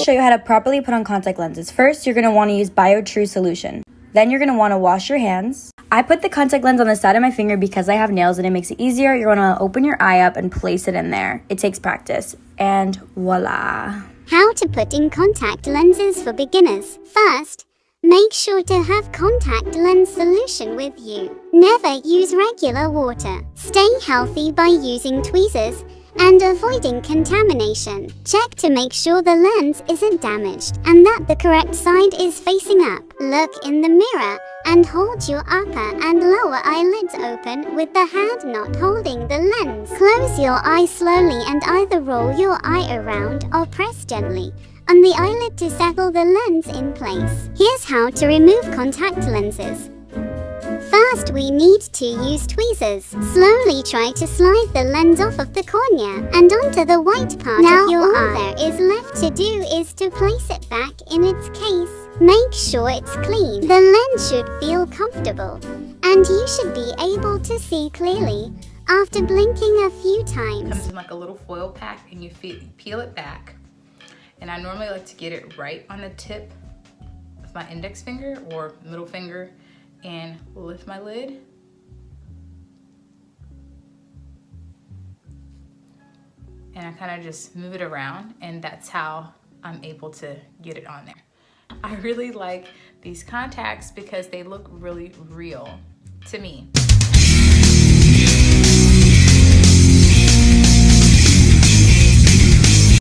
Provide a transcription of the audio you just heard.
show you how to properly put on contact lenses. First, you're going to want to use BioTrue solution. Then you're going to want to wash your hands. I put the contact lens on the side of my finger because I have nails and it makes it easier. You're going to open your eye up and place it in there. It takes practice. And voila. How to put in contact lenses for beginners. First, make sure to have contact lens solution with you. Never use regular water. Stay healthy by using tweezers and avoiding contamination. Check to make sure the lens isn't damaged and that the correct side is facing up. Look in the mirror and hold your upper and lower eyelids open with the hand not holding the lens. Close your eye slowly and either roll your eye around or press gently on the eyelid to settle the lens in place. Here's how to remove contact lenses. First, we need to use tweezers. Slowly try to slide the lens off of the cornea and onto the white part of your eye. All there is left to do is to place it back in its case. Make sure it's clean. The lens should feel comfortable, and you should be able to see clearly after blinking a few times. It comes in like a little foil pack, and you peel it back. And I normally like to get it right on the tip of my index finger or middle finger and lift my lid. And I kind of just move it around, and that's how I'm able to get it on there. I really like these contacts because they look really real to me.